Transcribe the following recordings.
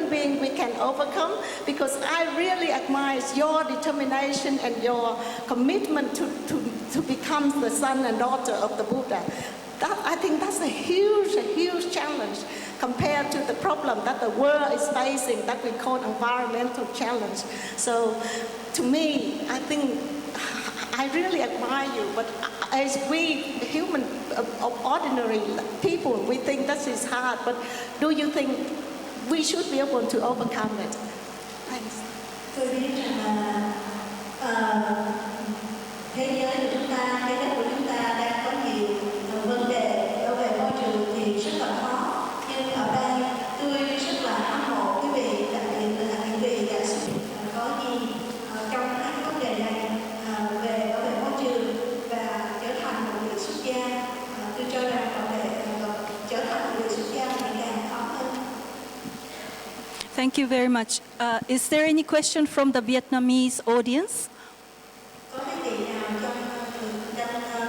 human being, we can overcome, because I really admire your determination and your commitment to become the son and daughter of the Buddha. I think that's a huge challenge compared to the problem that the world is facing that we call environmental challenge. So to me, I think I really admire you, but as we human, ordinary people, we think this is hard, but do you think we should be able to overcome it? Thanks. Tôi biết rằng là thế giới của chúng ta, thế đất của chúng ta đang có nhiều vấn đề bảo vệ môi trường thì rất là khó. Nhưng ở đây tôi rất là hâm mộ quý vị, đặc biệt là những vị đã xuất hiện có gì trong hai vấn đề này về bảo vệ môi trường và trở thành một người xuất gia. Tôi cho rằng trở thành một người xuất gia ngày càng khó hơn. Thank you very much. Is there any question from the Vietnamese audience? Có cái vị nào trong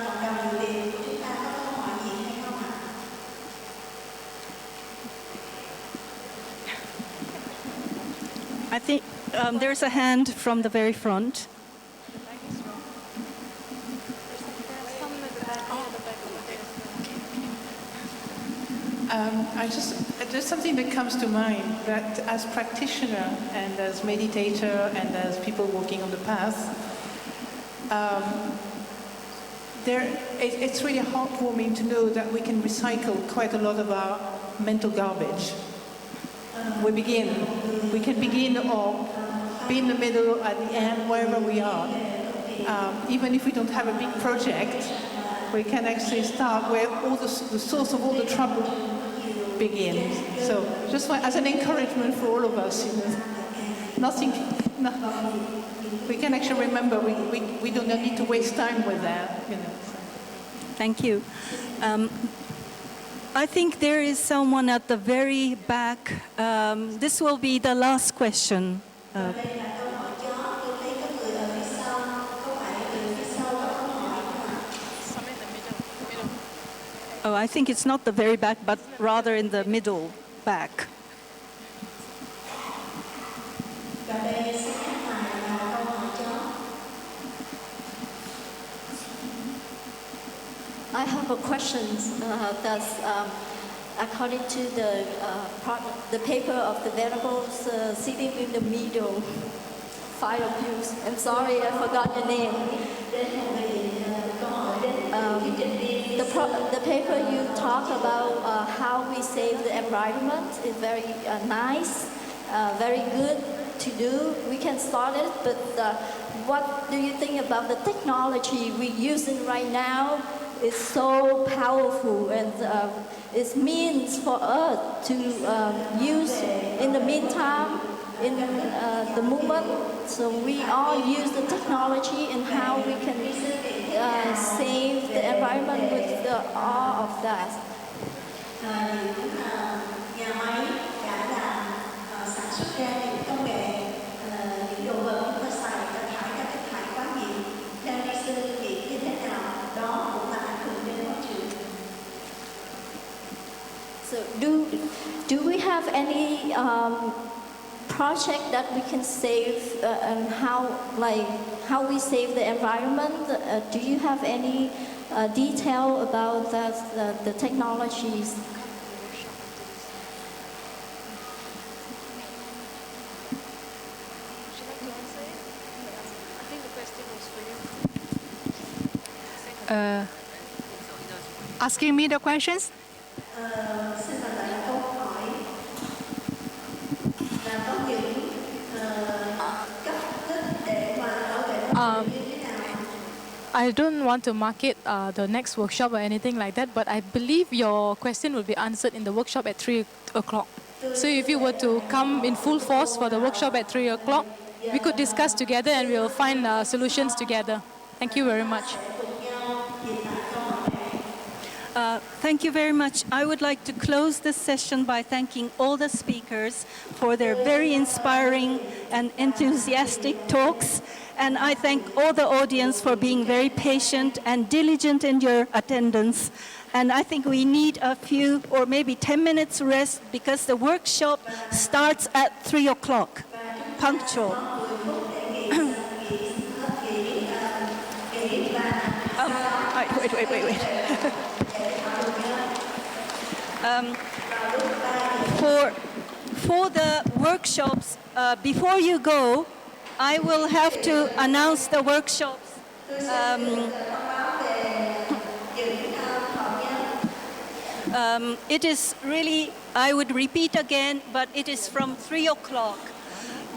cộng đồng người Việt của chúng ta có câu hỏi gì hay không ạ? I think there's a hand from the very front. There's something that comes to mind, that as practitioner and as meditator and as people walking on the path, it's really heartwarming to know that we can recycle quite a lot of our mental garbage. We can begin or be in the middle, at the end, wherever we are. Even if we don't have a big project, we can actually start where all the source of all the trouble begins. So just as an encouragement for all of us, we can actually remember we don't need to waste time with that. Thank you. I think there is someone at the very back. This will be the last question. Oh, I think it's not the very back, but rather in the middle back. I have a question that's according to the paper of the Venerables sitting in the middle, five of you. I'm sorry, I forgot your name. The paper you talk about how we save the environment is very nice, very good to do. We can start it, but what do you think about the technology we're using right now? It's so powerful, and it means for us to use in the meantime, in the movement. So we all use the technology and how we can save the environment with all of that. Nhà máy đã làm sản xuất ra những công nghệ, những đồ vật chúng ta xài đã thải ra chất thải quá nhiều. Theo ni sư nghĩ như thế nào? Đó cũng là ảnh hưởng đến môi trường. So do we have any project that we can save and how we save the environment? Do you have any detail about that, the technologies? Asking me the questions? I don't want to market the next workshop or anything like that, but I believe your question will be answered in the workshop at 3 o'clock. So if you were to come in full force for the workshop at 3 o'clock, we could discuss together and we will find solutions together. Thank you very much. Thank you very much. I would like to close this session by thanking all the speakers for their very inspiring and enthusiastic talks. And I thank all the audience for being very patient and diligent in your attendance. and I think we need a few or maybe 10 minutes rest because the workshop starts at 3 o'clock, punctual. Wait. For the workshops, before you go, I will have to announce the workshops. It is really, I would repeat again, but it is from 3 o'clock.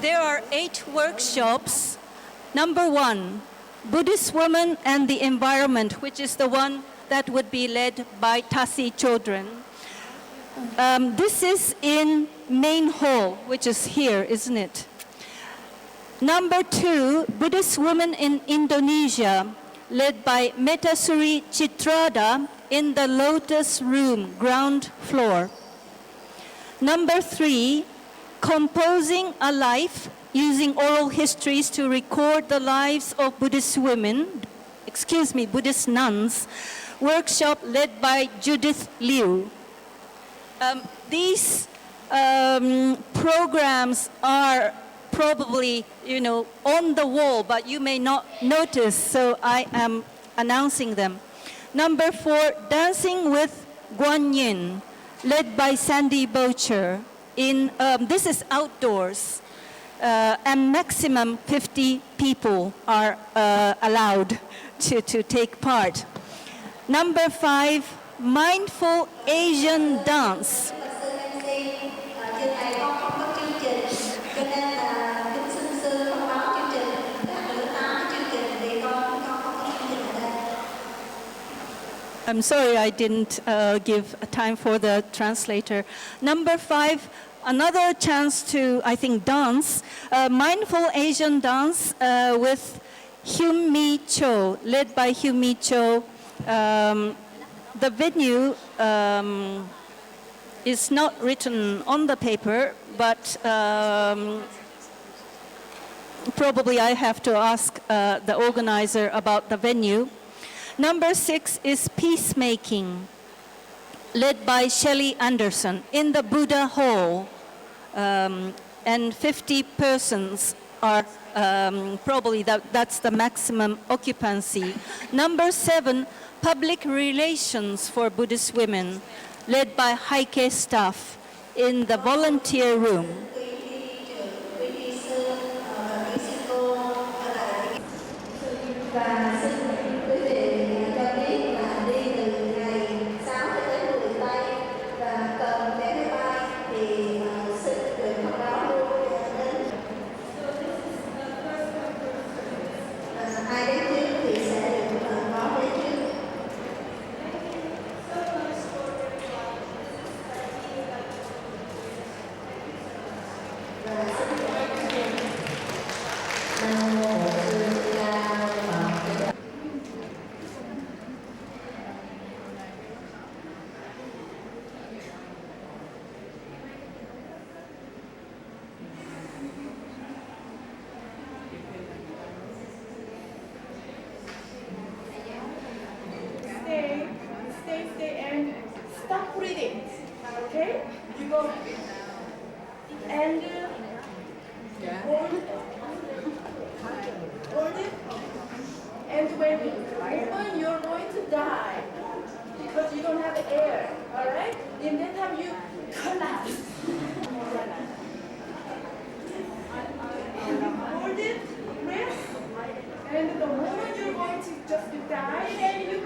There are 8 workshops. Number 1, Buddhist Women and the Environment, which is the one that would be led by Tasi children. This is in main hall, which is here, isn't it? Number 2, Buddhist Women in Indonesia, led by Metasuri Chitrada in the Lotus Room, ground floor. Number 3, Composing a Life, using oral histories to record the lives of Buddhist Buddhist nuns, workshop led by Judith Liu. These programs are probably, on the wall, but you may not notice, so I am announcing them. Number 4, Dancing with Guan Yin, led by Sandy Bocher. This is outdoors, and maximum 50 people are allowed to take part. Number 5, Mindful Asian Dance. I'm sorry I didn't give time for the translator. Number 5, another chance to, I think, dance. Mindful Asian Dance with Hyun Mi Cho, led by Hyun Mi Cho. The venue is not written on the paper, but probably I have to ask the organizer about the venue. Number 6 is Peacemaking, led by Shelley Anderson in the Buddha Hall, and 50 persons are probably that's the maximum occupancy. Number 7, Public Relations for Buddhist Women, led by Heike staff in the volunteer room. Stay and stop breathing. Okay? You go and hold it. And when you open, you're going to die because you don't have air. All right? In that time, you collapse. Hold it, rest, and the moment you're going to just die, and you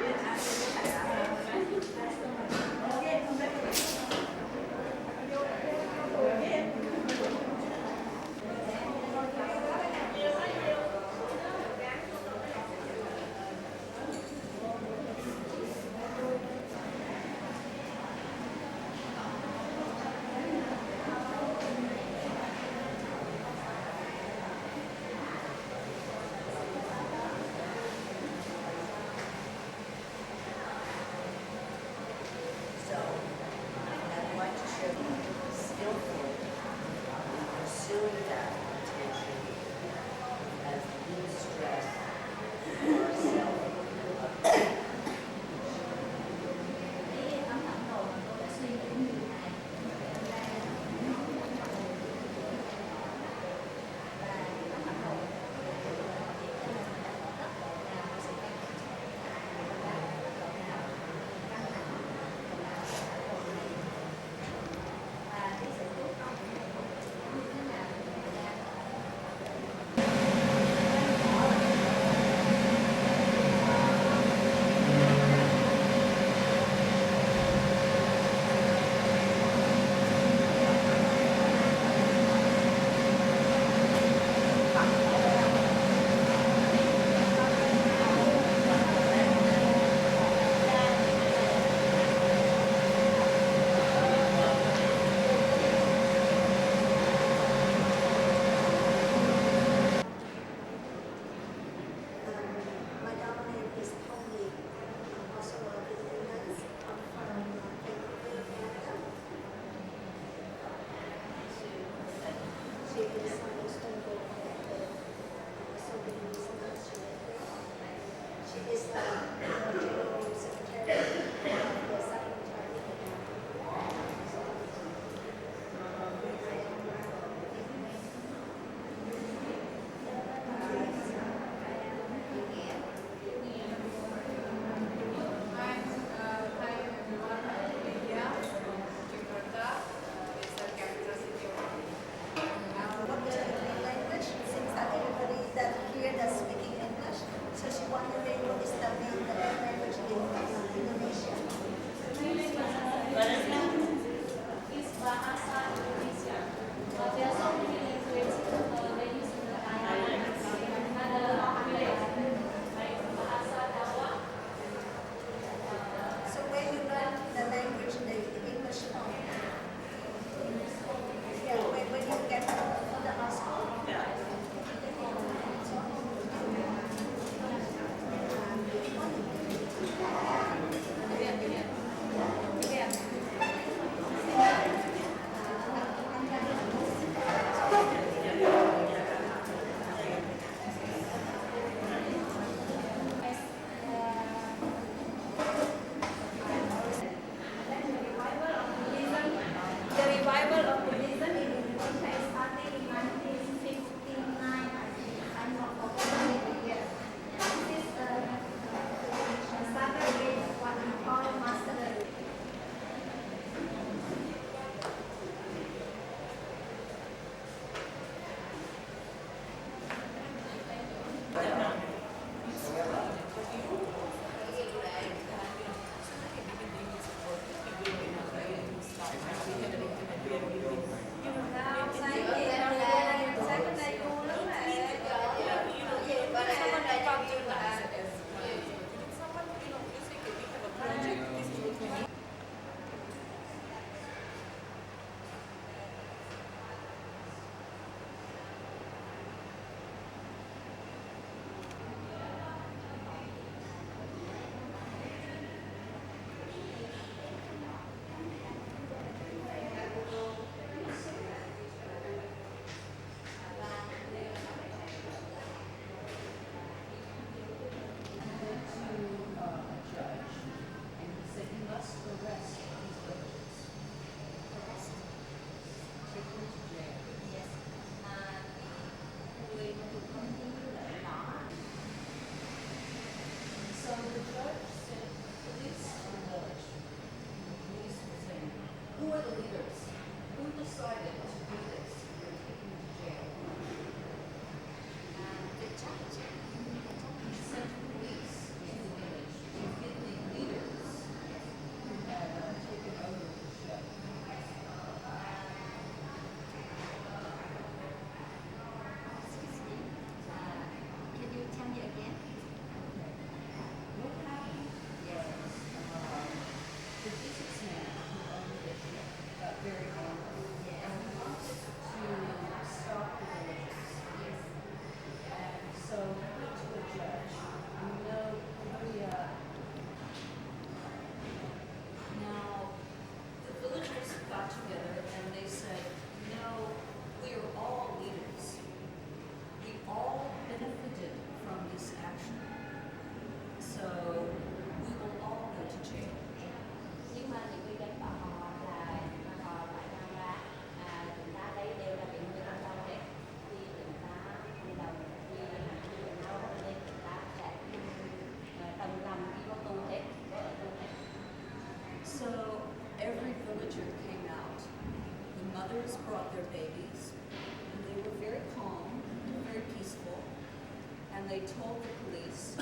they told the police,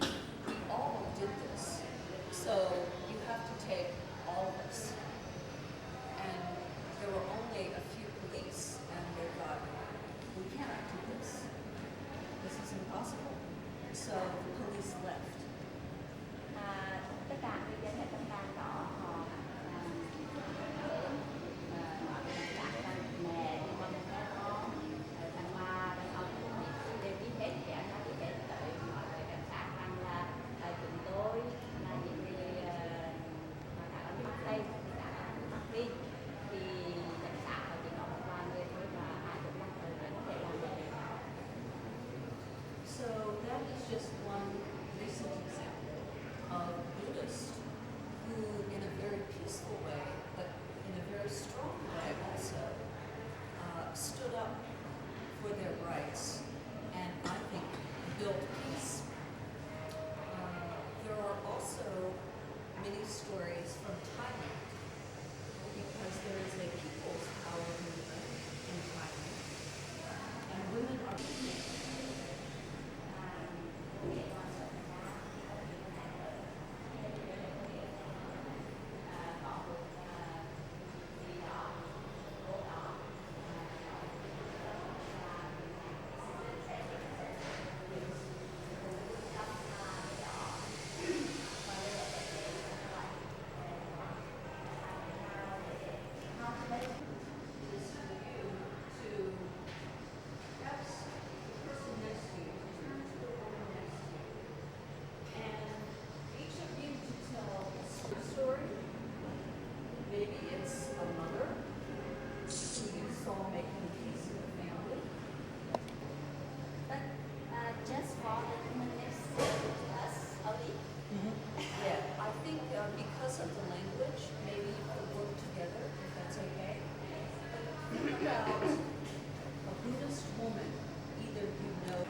we all did this, so you have to take all of us. And there were only a few police, and they thought, we cannot do this. This is impossible. So the police left. Tất cả người dân ở trong bang đó họ các mẹ con bé con thằng ma đàn ông đều đi hết thì anh đi hết tới mọi người cảnh sát rằng là chúng tôi là những người mà đã đi bắt tay thì đã đi bắt đi thì cảnh sát họ chỉ có một vài người thôi và ai cũng là người có thể làm được. So that is just one recent example of Buddhists who, in a very peaceful way, but in a very strong way also, stood up for their rights and I think built peace. There are also many stories from Thailand because there is a people's power movement in Thailand and women are maybe it's a mother who you saw making peace in the family. But just for the next to us only. Yeah, I think because of the language, maybe you could work together, if that's okay. But think about a Buddhist woman, either you know.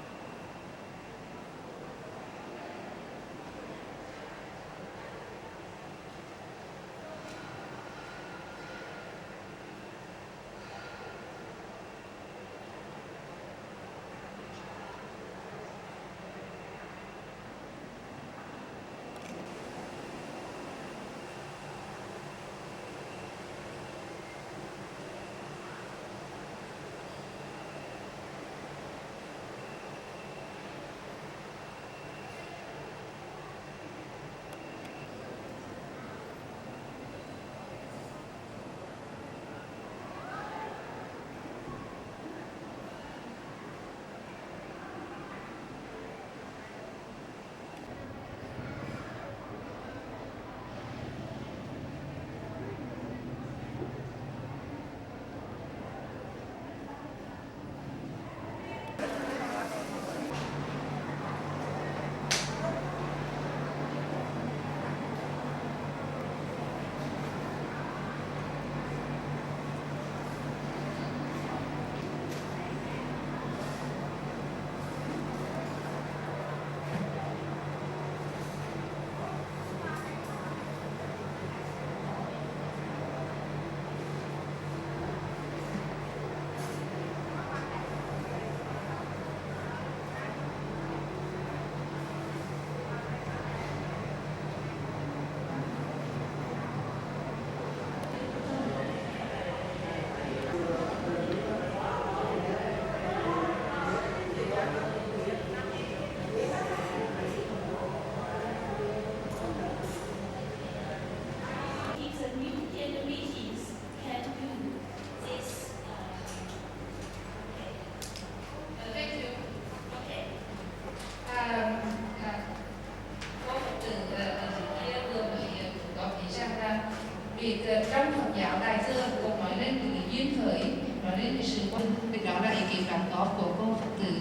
trong Phật giáo Đại thừa cũng nói lên cái duyên khởi, nói lên cái sự quan việc đó là ý kiến đóng góp của cô Phật tử.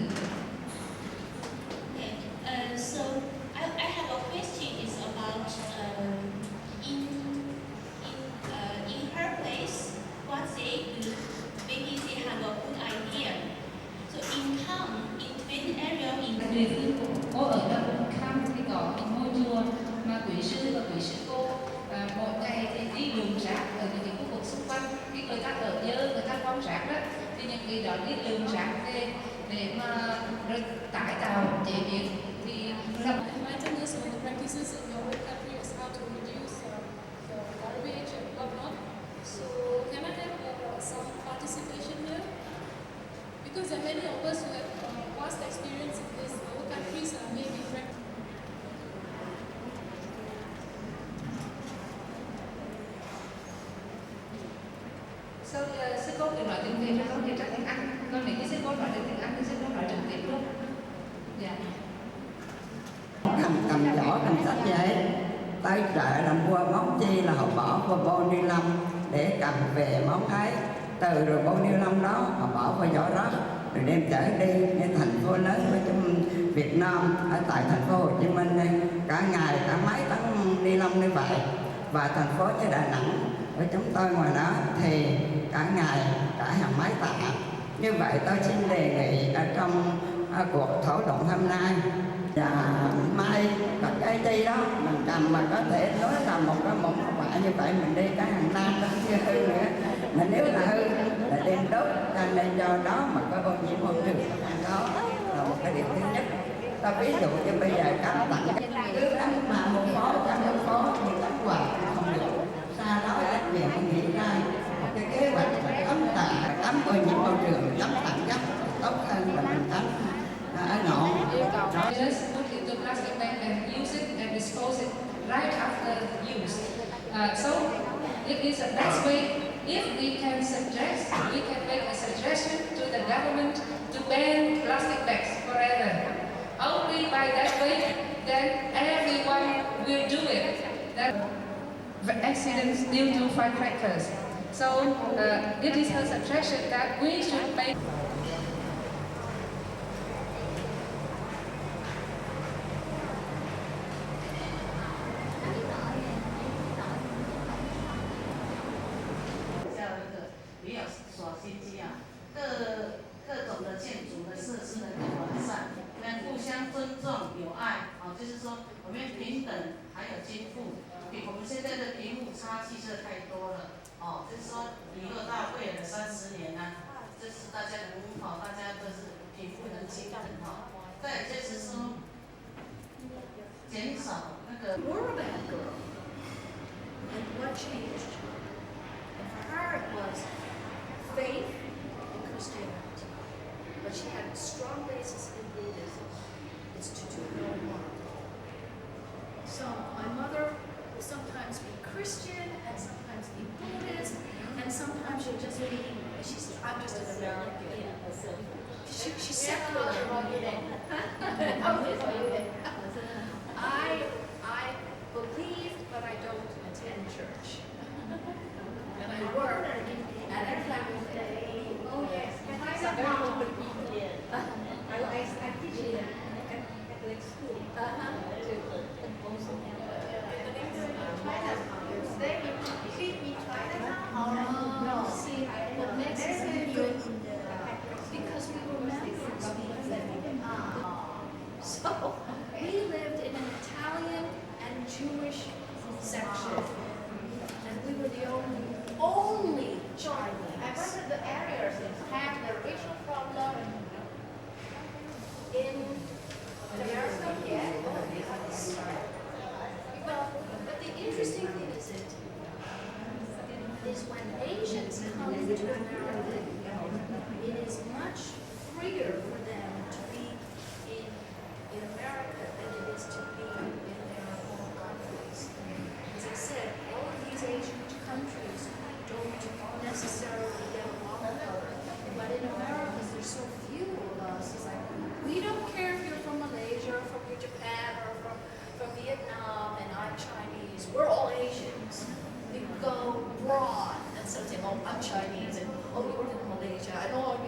So I have a question is about in her place what they do, maybe they have a good idea. So in town, in twin area, in Địa phương của cô ở là Vân Kham thì có một ngôi chùa mà quý sư và quý sư cô mỗi ngày thì đi lượm rác ở những cái khu vực xung quanh. Khi người ta ở dơ, người ta quăng rác đó, thì những người đó đi lượm rác về để mà tái tạo chế biến thì Enlightenment on the practices in your own country as how to reduce the garbage and whatnot. So can I have some participation here? Because there are many of us who have vast experience in this. Our countries are maybe sư cô thì nói tiếng Việt cho con thì chắc tiếng Anh. Con nghĩ sư cô nói được tiếng Anh thì sư cô nói trực tiếp luôn. Dạ. Cầm giỏ, cầm sách giấy, tới chợ làm qua món chi là họ bỏ vào bao ni lông để cầm về món ấy. Từ rồi bao ni lông đó họ bỏ vào giỏ đó rồi đem chở đi đến thành phố lớn của chúng Việt Nam, ở tại thành phố Hồ Chí Minh đây cả ngày cả mấy tấn ni lông như vậy. Và thành phố như Đà Nẵng của chúng tôi ngoài đó thì cả ngày cả hàng mấy tạ. Như vậy tôi xin đề nghị ở trong cuộc thảo luận hôm nay và mai và cái đi đó mình cầm mà có thể nói là một cái mẫu bạ như vậy mình đi cả hàng năm nó chưa hư nữa, mà nếu là hư là đem đốt cho nên do đó mà có ô nhiễm môi trường đó là một cái điểm thứ nhất. Ta ví dụ như bây giờ cắm tặng cứ cắm mà một phố thì cắm quà không được, xa đó trách nhiệm nghĩ ra một cái kế hoạch cắm ô nhiễm môi trường cắm tặng gấp tốt hơn là mình cắm ở ngọn. Just put into plastic bag and use it and dispose it right after use. So it is the best way. If we can suggest, we can make a suggestion to the government to ban plastic bags forever. Only by that way, then everyone will do it. That accidents due to firecrackers. So it is her suggestion that we should make.我们现在的贫富差距是太多了，就是说以后到未来的30年呢，就是大家大家都是贫富能均等再就是说减少那个。We're a bad girl, and what changed? And for her it was faith in Christianity, but she had a strong basis in Buddhism. It's to do no harm. So my mother will sometimes be Christian and sometimes be Buddhist, and sometimes she'll just be, I'm just an American. She's secular. I believe, but I don't attend church. And I work at a cafe. Oh yes, I teach in a Catholic school. They treat me Chinatown. No, see, what makes it good because we were members. So we lived in an Italian and Jewish section, and we were the only Chinese. And what are the areas that have the racial problem in America? Yeah. But the interesting thing is when Asians come to America, it is much freer for them to be in America than it is to be in their home countries. As I said, all of these Asian countries don't necessarily get along, but in America there's so few of us. It's like, we don't care if you're from Malaysia or from Japan or from Vietnam and I'm Chinese. We're all Asians. We go broad and so say, oh, I'm Chinese, and oh, you're from Malaysia, and oh,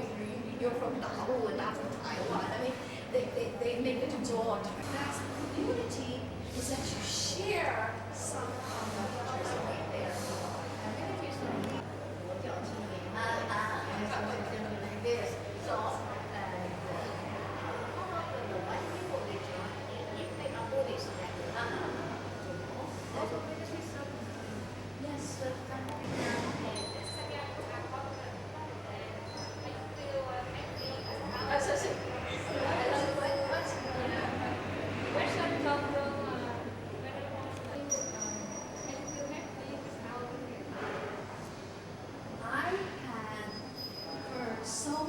you're from Dawu and not from Taiwan. I mean, they make it broad. That's unity is that you share some common features right there. Yes,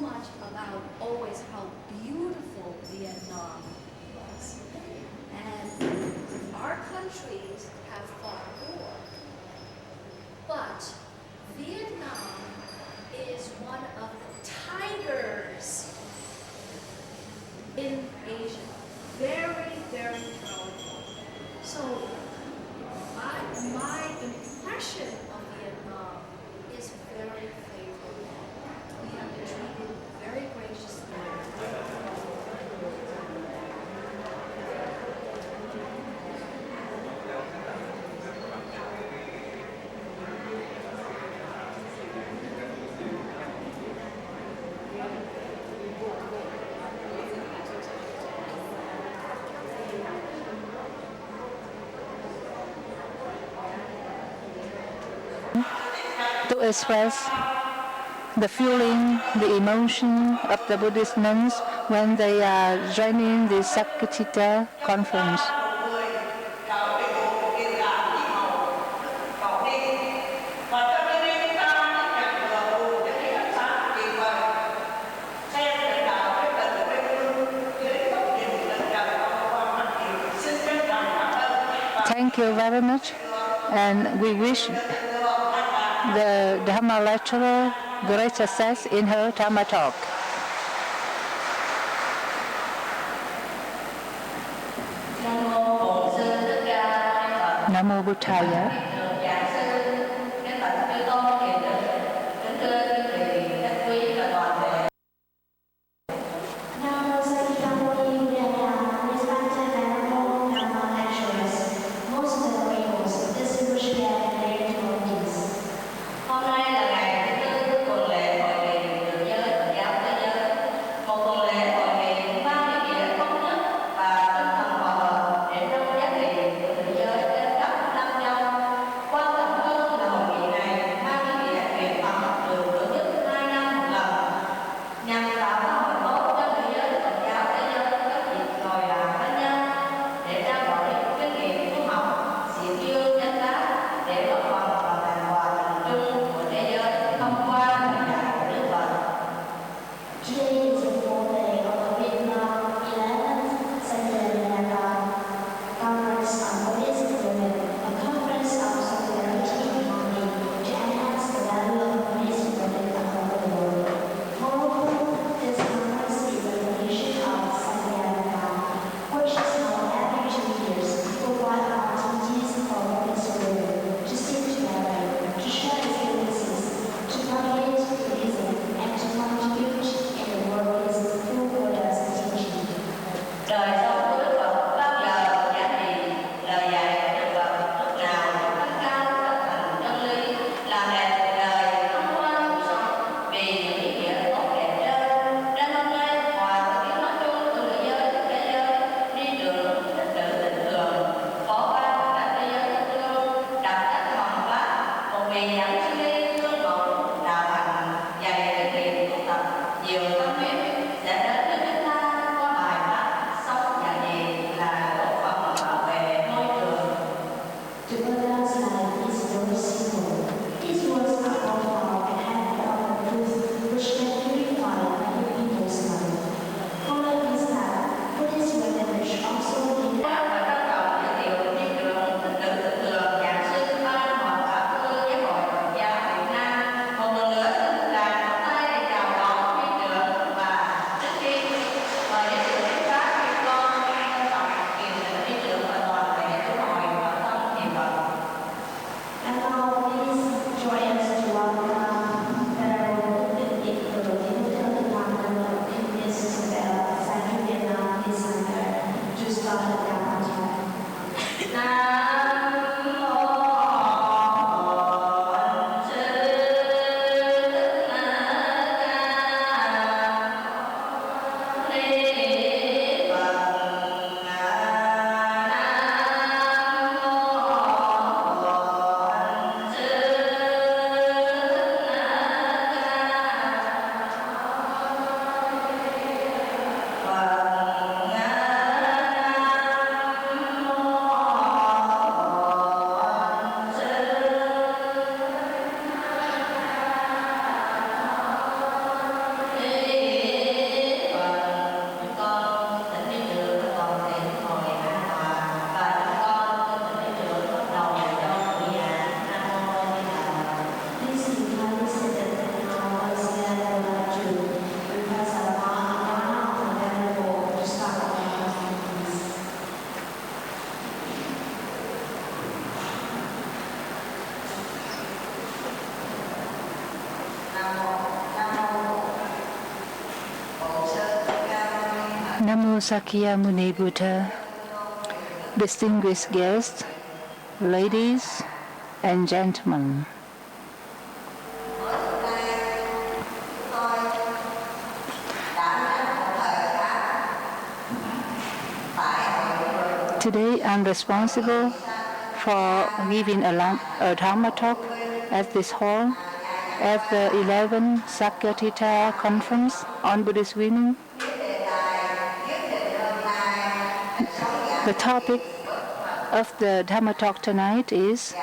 much about always how beautiful Vietnam was. And our countries have fought war. But Vietnam is one of the tigers in Asia. Very, very powerful. So my impression of Vietnam is very favorable. We have been treated very graciously. To express the feeling, the emotion of the Buddhist nuns when they are joining the Sakyadhita conference. Thank you very much, and we wish the Dharma lecturer great success in her Dharma talk. Namo Buddhaya. To contribute to the and to contribute in the world Namo Sakyamuni Buddha, distinguished guests, ladies and gentlemen. Today I'm responsible for giving a Dharma talk at this hall at the 11thSakyadhita conference on Buddhist women. The topic of the Dharma talk tonight is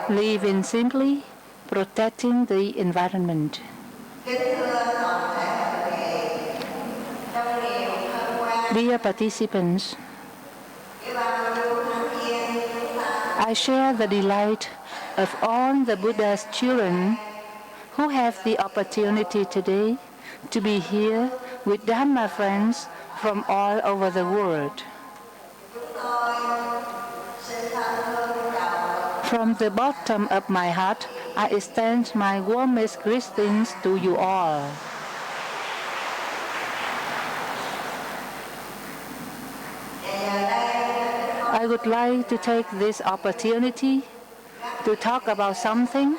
living simply, protecting the environment. Dear participants, I share the delight of all the Buddha's children who have the opportunity today to be here with Dhamma friends from all over the world. From the bottom of my heart, I extend my warmest greetings to you all. I would like to take this opportunity to talk about something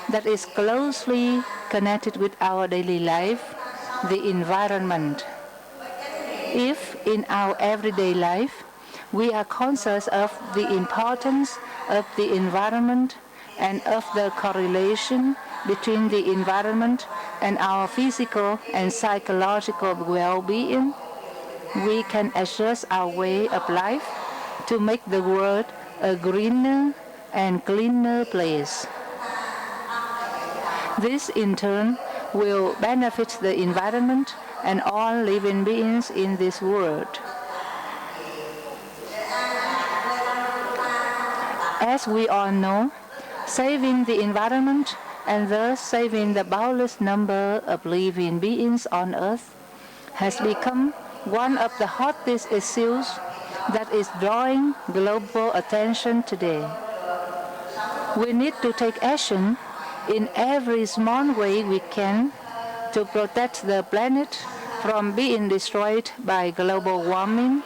that is closely connected with our daily life, the environment. If in our everyday life we are conscious of the importance of the environment and of the correlation between the environment and our physical and psychological well-being, we can adjust our way of life to make the world a greener and cleaner place. This in turn will benefit the environment and all living beings in this world. As we all know, saving the environment and thus saving the boundless number of living beings on earth has become one of the hottest issues that is drawing global attention today. We need to take action in every small way we can to protect the planet from being destroyed by global warming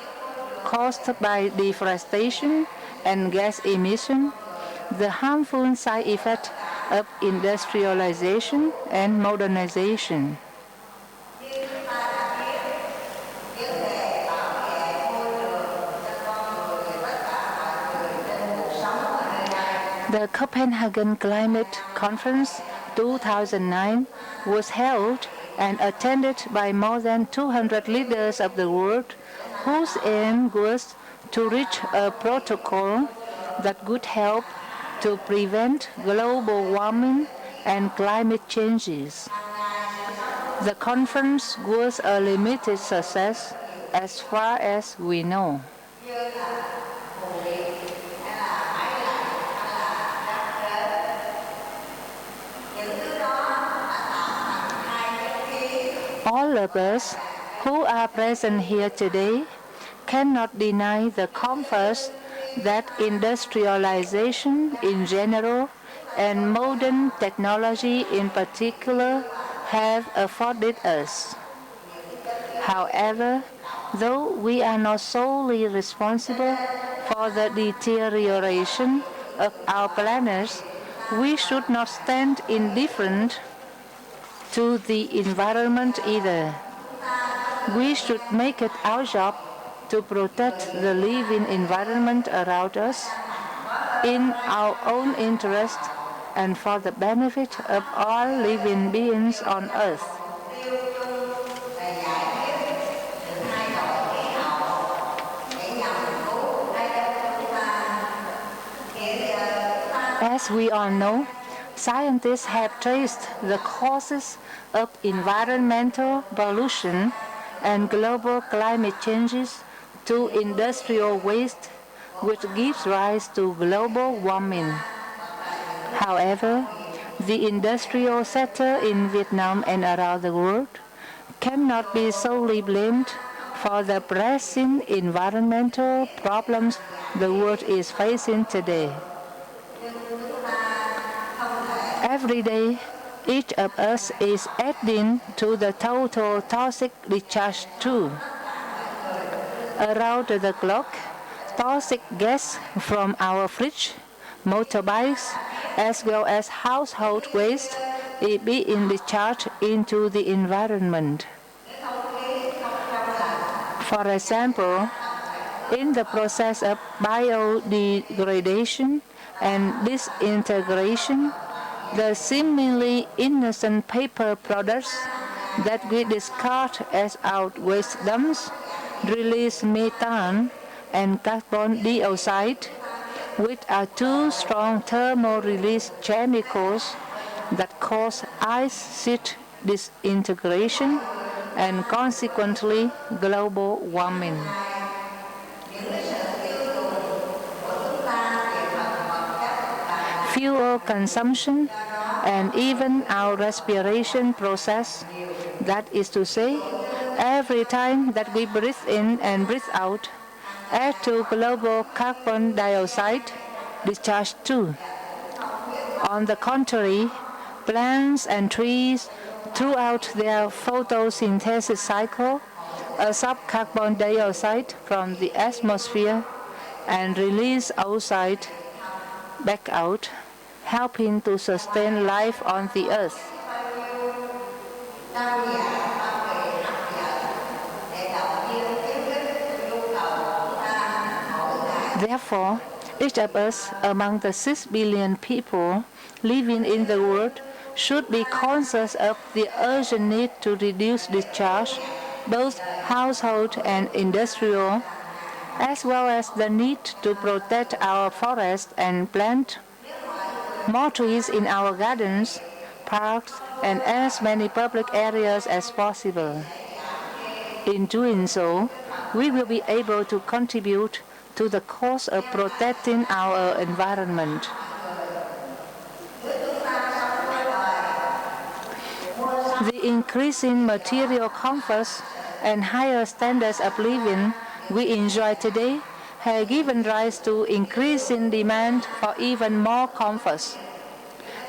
caused by deforestation and gas emission, the harmful side effect of industrialization and modernization. The Copenhagen Climate Conference 2009 was held and attended by more than 200 leaders of the world, whose aim was to reach a protocol that would help to prevent global warming and climate changes. The conference was a limited success as far as we know. All of us who are present here today cannot deny the comforts that industrialization in general and modern technology in particular have afforded us. However, though we are not solely responsible for the deterioration of our planet, we should not stand indifferent to the environment either. We should make it our job to protect the living environment around us in our own interest and for the benefit of all living beings on earth. As we all know, scientists have traced the causes of environmental pollution and global climate changes to industrial waste, which gives rise to global warming. However, the industrial sector in Vietnam and around the world cannot be solely blamed for the pressing environmental problems the world is facing today. Every day, each of us is adding to the total toxic discharge too. around the clock, toxic gas from our fridge, motorbikes, as well as household waste is being discharged into the environment. For example, in the process of biodegradation and disintegration, the seemingly innocent paper products that we discard as our waste dumps release methane and carbon dioxide, which are two strong thermal release chemicals that cause ice sheet disintegration and consequently global warming. Fuel consumption and even our respiration process, that is to say, every time that we breathe in and breathe out, add to global carbon dioxide discharge too. On the contrary, plants and trees throughout their photosynthesis cycle absorb carbon dioxide from the atmosphere and release outside back out, helping to sustain life on the earth. Therefore, each of us among the 6 billion people living in the world should be conscious of the urgent need to reduce discharge, both household and industrial, as well as the need to protect our forests and plant more trees in our gardens, parks, and as many public areas as possible. In doing so, we will be able to contribute to the cause of protecting our environment. The increasing material comforts and higher standards of living we enjoy today have given rise to increasing demand for even more comforts.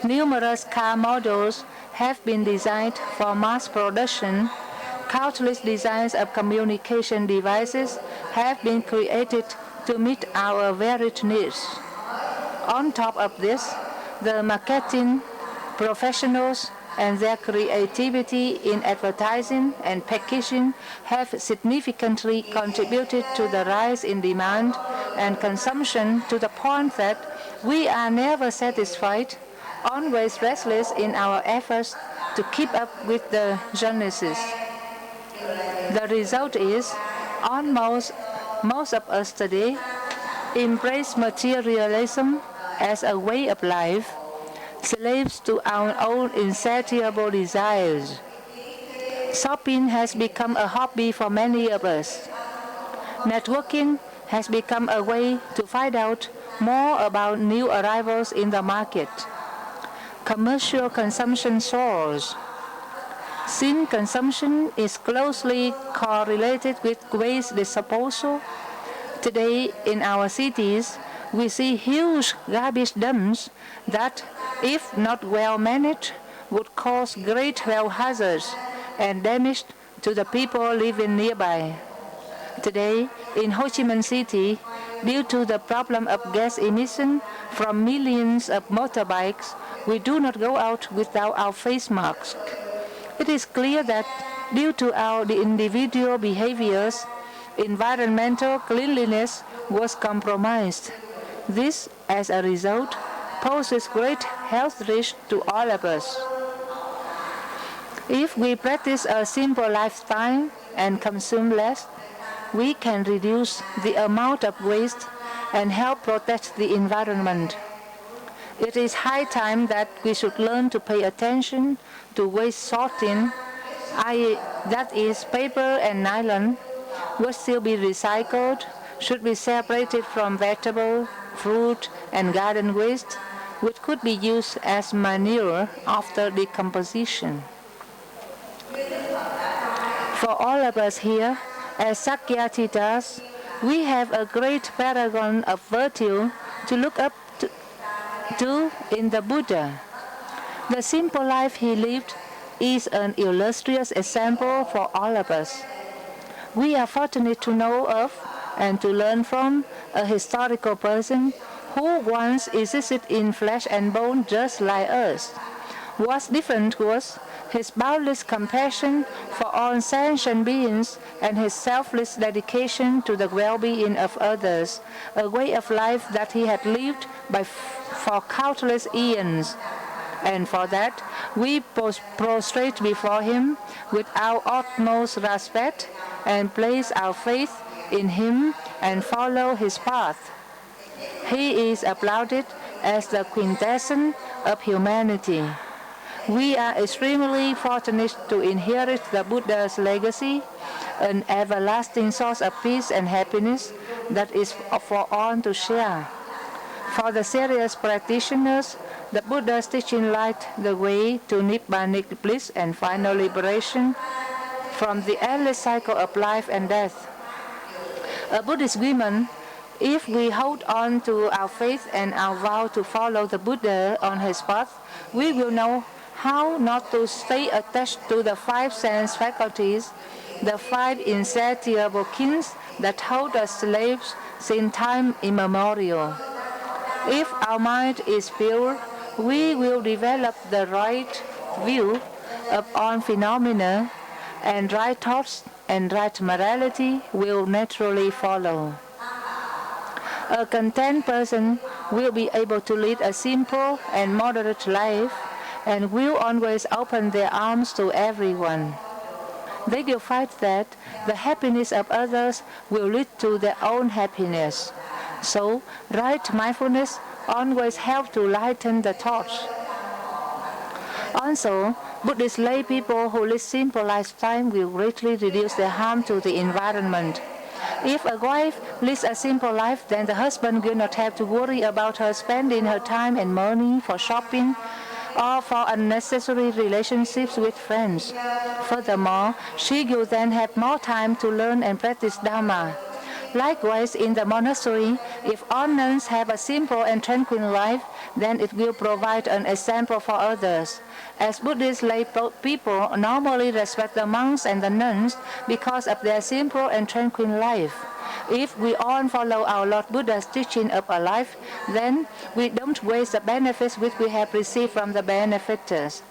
Numerous car models have been designed for mass production. Countless designs of communication devices have been created to meet our varied needs. On top of this, the marketing professionals and their creativity in advertising and packaging have significantly contributed to the rise in demand and consumption to the point that we are never satisfied, always restless in our efforts to keep up with the Genesis. The result is, most of us today embrace materialism as a way of life, slaves to our own insatiable desires. Shopping has become a hobby for many of us. Networking has become a way to find out more about new arrivals in the market. Commercial consumption soars. Since consumption is closely correlated with waste disposal, today in our cities, we see huge garbage dumps that, if not well managed, would cause great health hazards and damage to the people living nearby. Today, in Ho Chi Minh City, due to the problem of gas emission from millions of motorbikes, we do not go out without our face masks. It is clear that due to the individual behaviors, environmental cleanliness was compromised. This, as a result, poses great health risk to all of us. If we practice a simple lifestyle and consume less, we can reduce the amount of waste and help protect the environment. It is high time that we should learn to pay attention to waste sorting, that is, paper and nylon, would still be recycled, should be separated from vegetable, fruit, and garden waste, which could be used as manure after decomposition. For all of us here, as Sakyadhitas, we have a great paragon of virtue to look up to in the Buddha. The simple life he lived is an illustrious example for all of us. We are fortunate to know of and to learn from a historical person who once existed in flesh and bone just like us. What's different was his boundless compassion for all sentient beings and his selfless dedication to the well-being of others, a way of life that he had lived for countless eons. And for that, we prostrate before him with our utmost respect and place our faith in him and follow his path. He is applauded as the quintessence of humanity. We are extremely fortunate to inherit the Buddha's legacy, an everlasting source of peace and happiness that is for all to share. For the serious practitioners, the Buddha's teaching light the way to Nibbanic bliss and final liberation from the endless cycle of life and death. A Buddhist woman, if we hold on to our faith and our vow to follow the Buddha on his path, we will know how not to stay attached to the 5 sense faculties, the 5 insatiable kings that hold us slaves since time immemorial. If our mind is pure, we will develop the right view of all phenomena, and right thoughts and right morality will naturally follow. A content person will be able to lead a simple and moderate life and will always open their arms to everyone. They will find that the happiness of others will lead to their own happiness. So, right mindfulness always helps to lighten the thoughts. Also, Buddhist lay people who live simple lifestyle will greatly reduce their harm to the environment. If a wife lives a simple life, then the husband will not have to worry about her spending her time and money for shopping or for unnecessary relationships with friends. Furthermore, she will then have more time to learn and practice Dharma. Likewise, in the monastery, if all nuns have a simple and tranquil life, then it will provide an example for others. As Buddhist lay people normally respect the monks and the nuns because of their simple and tranquil life. If we all follow our Lord Buddha's teaching of a life, then we don't waste the benefits which we have received from the benefactors.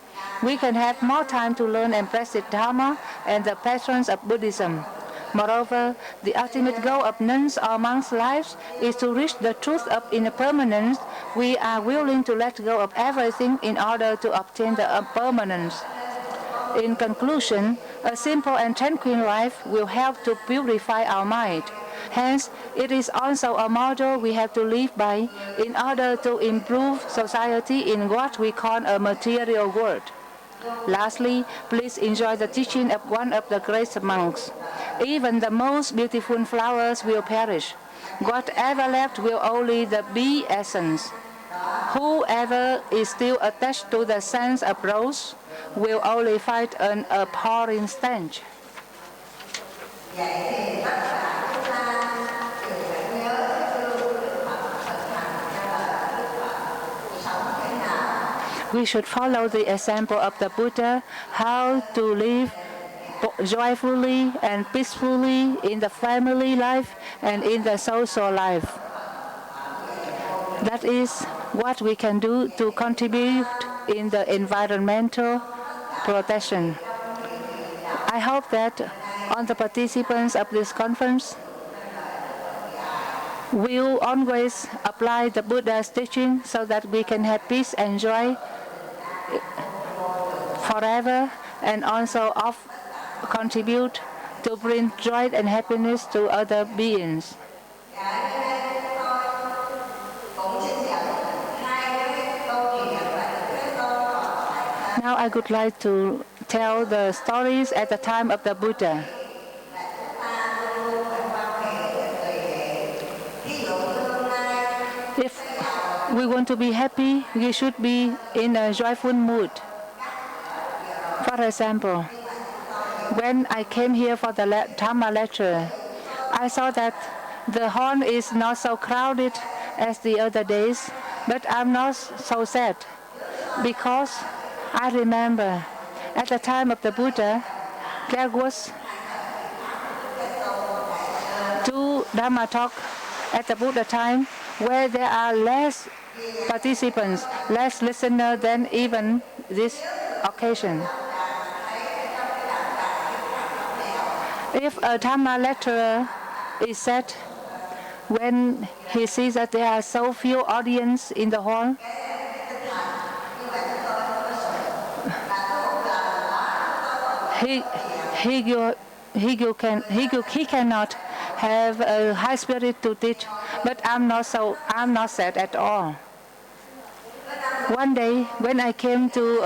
We can have more time to learn and practice Dharma and the patrons of Buddhism. Moreover, the ultimate goal of nuns or monks' lives is to reach the truth of impermanence. We are willing to let go of everything in order to obtain the impermanence. In conclusion, a simple and tranquil life will help to purify our mind. Hence, it is also a model we have to live by in order to improve society in what we call a material world. Lastly, please enjoy the teaching of one of the great monks. Even the most beautiful flowers will perish. Whatever left will only be essence. Whoever is still attached to the sense of rose will only find an abhorring stench. We should follow the example of the Buddha, how to live joyfully and peacefully in the family life and in the social life. That is what we can do to contribute in the environmental protection. I hope that all the participants of this conference will always apply the Buddha's teaching so that we can have peace and joy forever, and also contribute to bring joy and happiness to other beings. Now I would like to tell the stories at the time of the Buddha. If we want to be happy, we should be in a joyful mood. For example, when I came here for the Dhamma lecture, I saw that the hall is not so crowded as the other days, but I'm not so sad because I remember at the time of the Buddha, there was Dharma talk at the Buddha time where there are less participants, less listeners than even this occasion. If a Dharma lecturer is said when he sees that there are so few audience in the hall, he cannot have a high spirit to teach. But I'm not sad at all. One day when I came to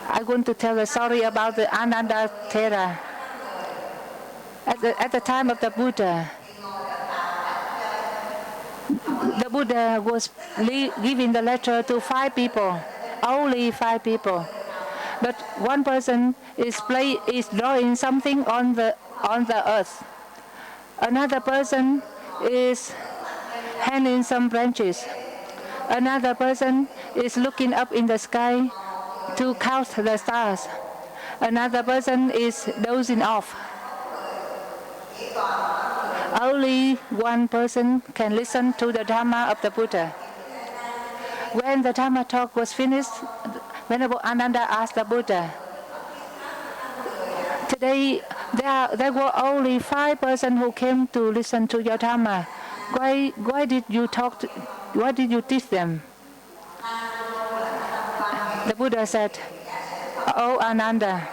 I'm going to tell a story about the Ananda Thera. At the time of the Buddha was giving the lecture to 5 people, only 5 people. But one person is drawing something on the earth. Another person is hanging some branches. Another person is looking up in the sky to count the stars. Another person is dozing off. Only one person can listen to the Dharma of the Buddha. When the Dharma talk was finished, Venerable Ananda asked the Buddha, "Today there were only 5 persons who came to listen to your Dharma. Why did you teach them?" The Buddha said, "Oh Ananda,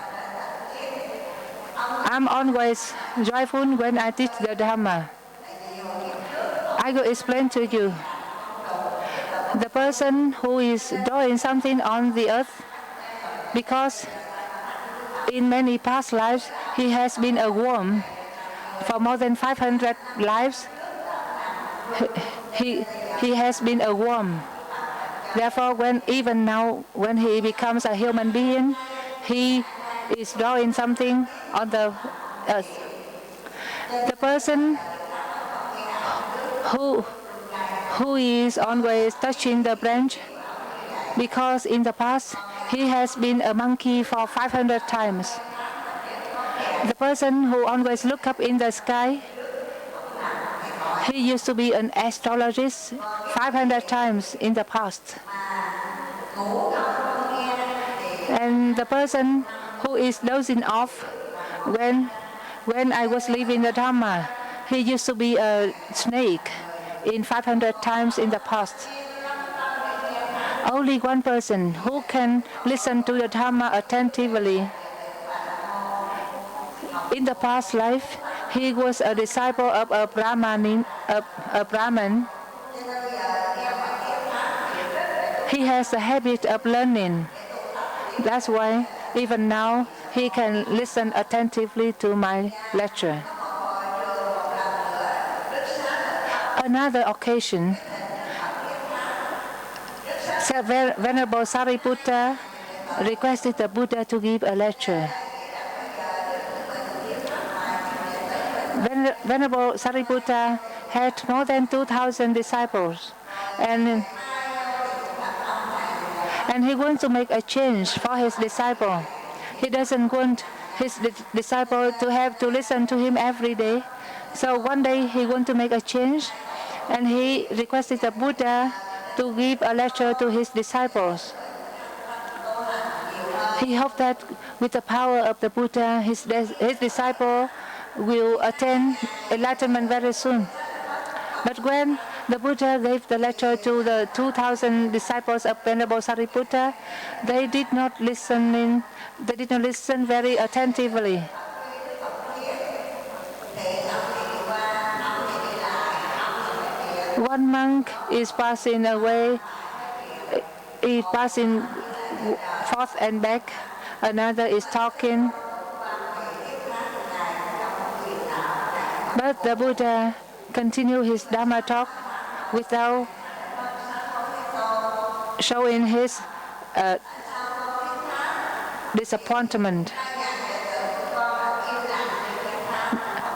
I'm always joyful when I teach the Dharma. I will explain to you. The person who is doing something on the earth, because in many past lives he has been a worm. For more than 500 lives, he has been a worm. Therefore, even now, when he becomes a human being, he is drawing something on the earth. The person who is always touching the branch, because in the past he has been a monkey for 500 times. The person who always look up in the sky, he used to be an astrologist 500 times in the past. And the person who is dozing off when I was leaving the Dharma, he used to be a snake in 500 times in the past. Only one person who can listen to the Dharma attentively. In the past life, he was a disciple of a Brahman. He has the habit of learning. That's why even now he can listen attentively to my lecture. Another occasion, Venerable Sariputta requested the Buddha to give a lecture. Venerable Sariputta had more than 2,000 disciples, and he wants to make a change for his disciple. He doesn't want his disciple to have to listen to him every day. So one day he wants to make a change, and he requested the Buddha to give a lecture to his disciples. He hoped that with the power of the Buddha, his disciple will attain enlightenment very soon. But when the Buddha gave the lecture to the 2,000 disciples of Venerable Sariputta, they did not listen very attentively. One monk is passing away, is passing forth and back. Another is talking. But the Buddha continued his Dhamma talk without showing his disappointment.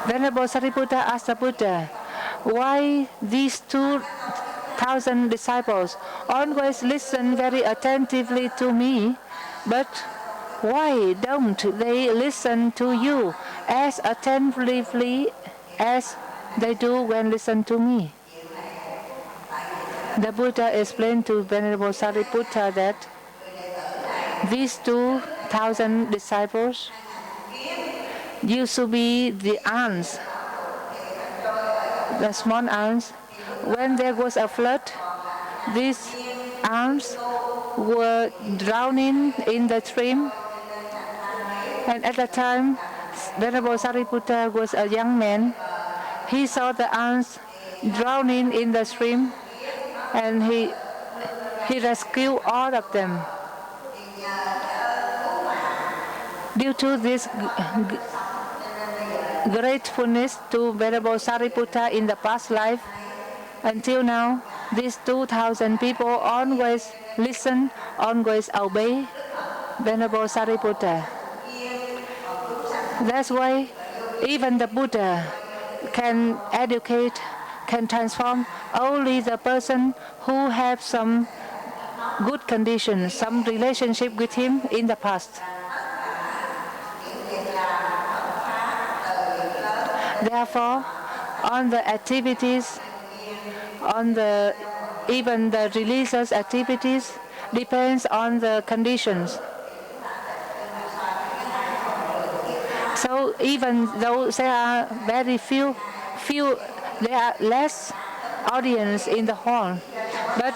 Venerable Sariputta asked the Buddha, why these 2,000 disciples always listen very attentively to me, but why don't they listen to you as attentively as they do when listen to me. The Buddha explained to Venerable Sariputta that these 2,000 disciples used to be the ants, the small ants. When there was a flood, these ants were drowning in the stream. And at the time, Venerable Sariputta was a young man. He saw the ants drowning in the stream, and he rescued all of them. Due to this gratefulness to Venerable Sariputta in the past life, until now, these 2,000 people always listen, always obey Venerable Sariputta. That's why even the Buddha can educate, can transform only the person who have some good conditions, some relationship with him in the past. Therefore, on the activities, even the religious activities depends on the conditions. So even though there are very few, there are less audience in the hall, but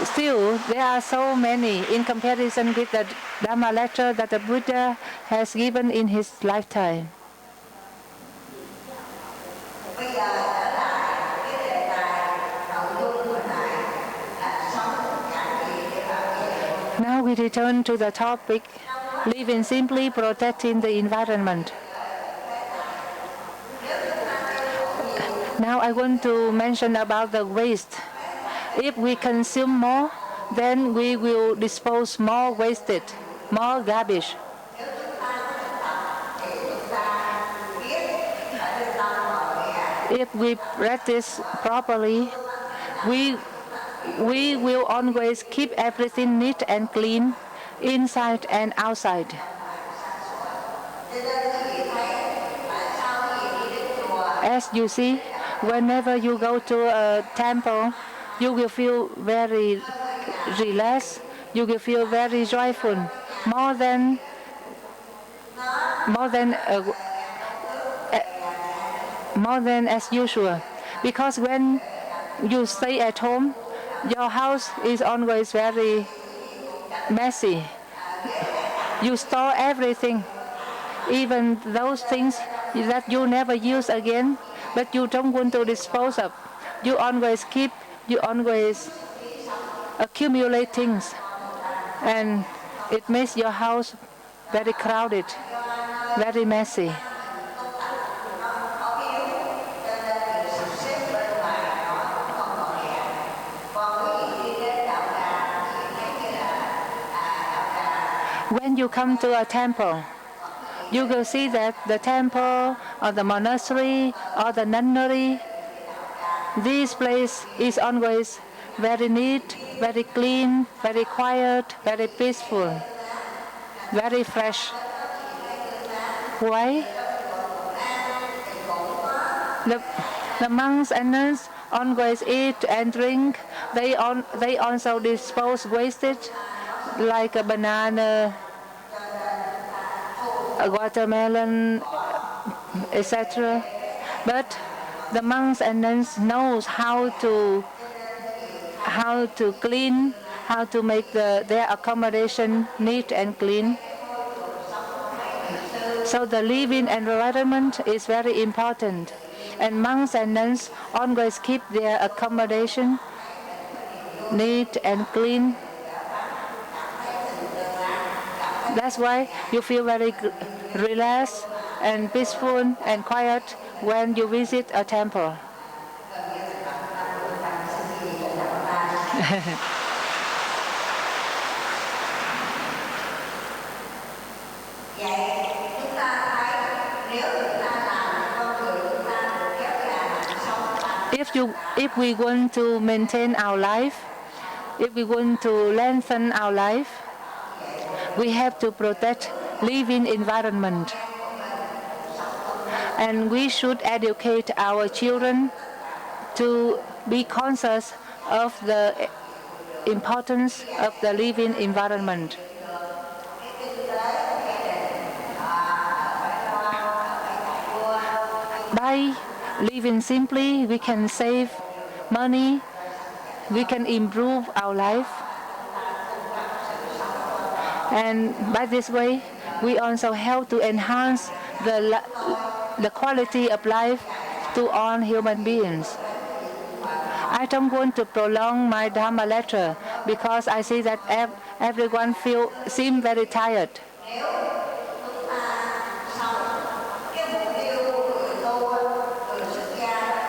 still there are so many in comparison with the Dhamma lecture that the Buddha has given in his lifetime. Now we return to the topic, living simply, protecting the environment. Now I want to mention about the waste. If we consume more, then we will dispose more wasted, more garbage. If we practice properly, we will always keep everything neat and clean, inside and outside. As you see, whenever you go to a temple, you will feel very relaxed, you will feel very joyful, more than as usual. Because when you stay at home, your house is always very messy. You store everything, even those things that you never use again, but you don't want to dispose of. You always keep, you always accumulate things, and it makes your house very crowded, very messy. When you come to a temple, you will see that the temple or the monastery or the nunnery, this place is always very neat, very clean, very quiet, very peaceful, very fresh. Why? The monks and nuns always eat and drink. They also dispose wastage like a banana, a watermelon, etc. But the monks and nuns knows how to clean, how to make their accommodation neat and clean. So the living environment is very important, and monks and nuns always keep their accommodation neat and clean. That's why you feel very relaxed and peaceful and quiet when you visit a temple. If we want to maintain our life, if we want to lengthen our life, we have to protect living environment. And we should educate our children to be conscious of the importance of the living environment. By living simply, we can save money, we can improve our life. And by this way, we also help to enhance the quality of life to all human beings. I don't want to prolong my Dharma lecture because I see that everyone seem very tired.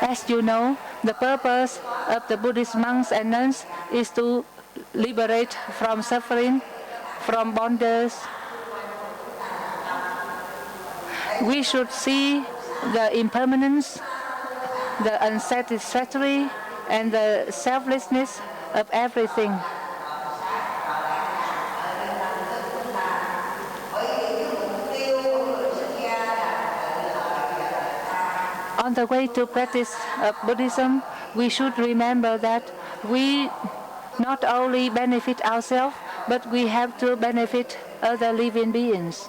As you know, the purpose of the Buddhist monks and nuns is to liberate from suffering, from bondage. We should see the impermanence, the unsatisfactory, and the selflessness of everything. On the way to practice of Buddhism, we should remember that we not only benefit ourselves, but we have to benefit other living beings.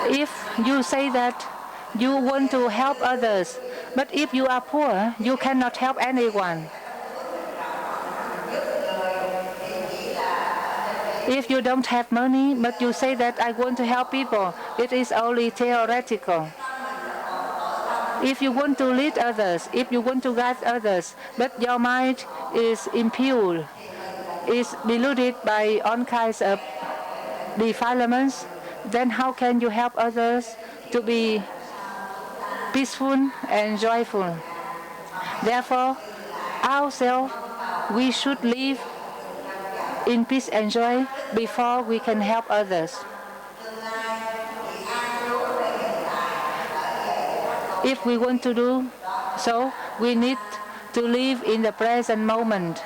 If you say that you want to help others, but if you are poor, you cannot help anyone. If you don't have money, but you say that I want to help people, it is only theoretical. If you want to lead others, if you want to guide others, but your mind is impure, is polluted by all kinds of defilements, then how can you help others to be peaceful and joyful? Therefore, ourselves, we should live in peace and joy before we can help others. If we want to do so, we need to live in the present moment.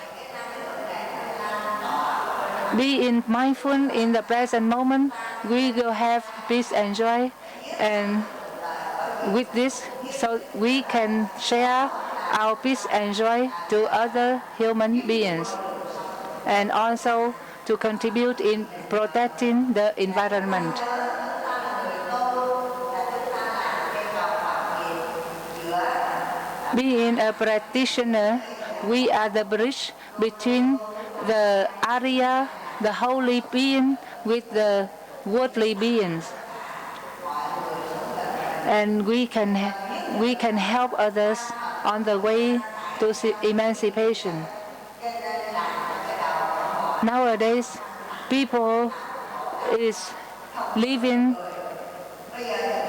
Be mindful in the present moment, we will have peace and joy, and with this, so we can share our peace and joy to other human beings, and also to contribute in protecting the environment. Being a practitioner, we are the bridge between the Arya, the holy being, with the worldly beings. And we can help others on the way to emancipation. Nowadays, people is living,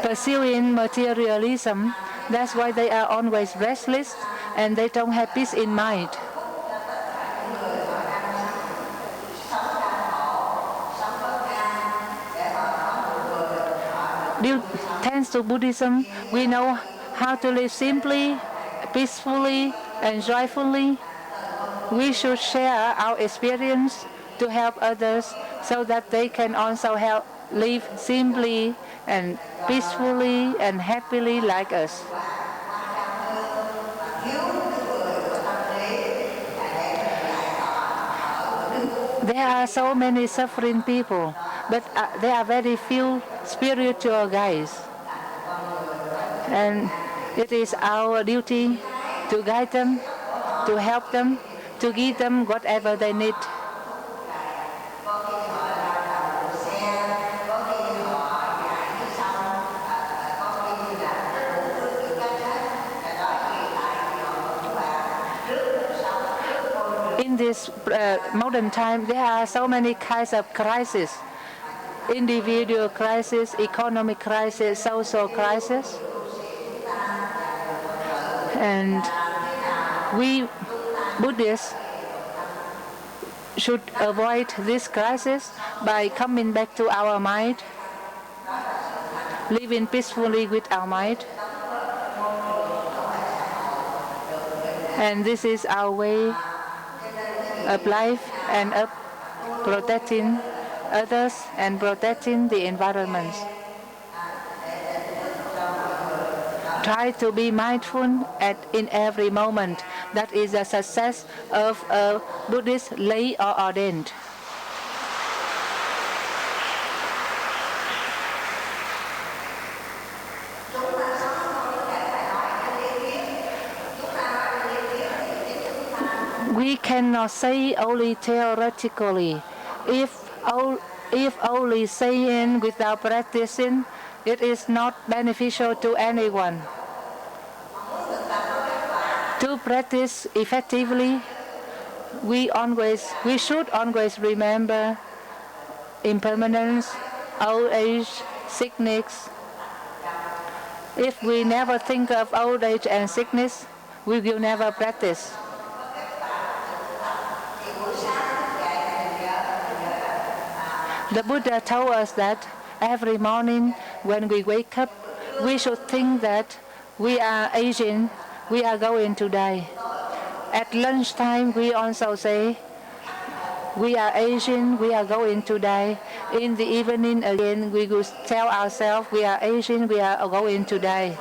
pursuing materialism. That's why they are always restless and they don't have peace in mind. Thanks to Buddhism, we know how to live simply, peacefully, and joyfully. We should share our experience to help others so that they can also live simply and peacefully and happily like us. There are so many suffering people, but there are very few spiritual guides. And it is our duty to guide them, to help them, to give them whatever they need. In this modern time, there are so many kinds of crises. Individual crisis, economic crisis, social crisis. And we Buddhists should avoid this crisis by coming back to our mind, living peacefully with our mind. And this is our way of life and of protecting others and protecting the environment. Try to be mindful in every moment. That is the success of a Buddhist lay or ordained. We cannot say only theoretically. If only saying without practicing, it is not beneficial to anyone. To practice effectively, we should always remember impermanence, old age, sickness. If we never think of old age and sickness, we will never practice. The Buddha told us that every morning when we wake up, we should think that we are aging, we are going to die. At lunchtime, we also say, we are aging, we are going to die. In the evening again, we will tell ourselves, we are aging, we are going to die.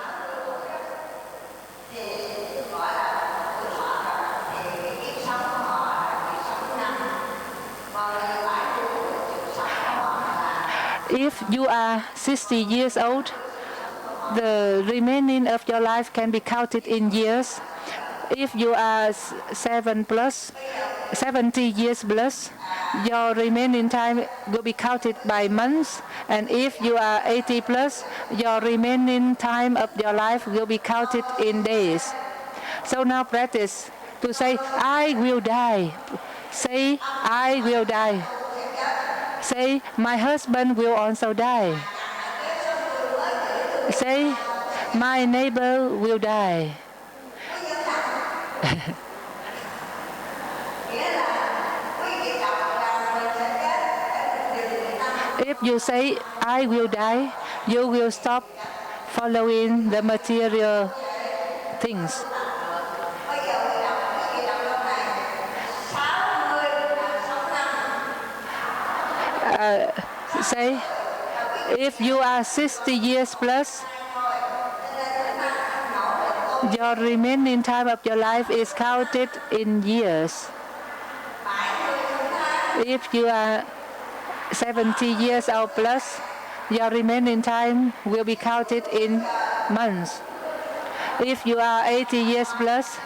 If you are 60 years old, the remaining of your life can be counted in years. If you are 70 years plus, your remaining time will be counted by months. And if you are 80 plus, your remaining time of your life will be counted in days. So now practice to say, I will die. Say, I will die. Say, my husband will also die. Say, my neighbor will die. If you say, I will die, you will stop following the material things. Say, if you are 60 years plus, your remaining time of your life is counted in years. If you are 70 years old plus, your remaining time will be counted in months. If you are 80 years plus,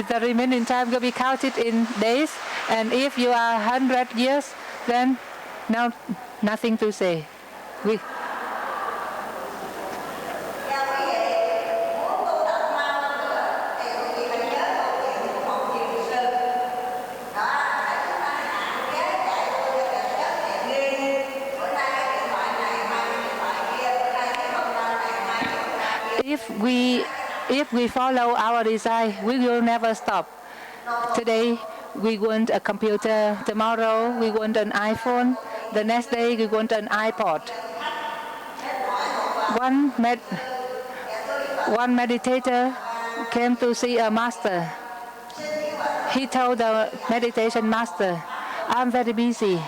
the remaining time will be counted in days. And if you are 100 years, then now nothing to say. If we follow our desire, we will never stop. Today, we want a computer. Tomorrow, we want an iPhone. The next day, we want an iPod. One meditator came to see a master. He told the meditation master, I'm very busy.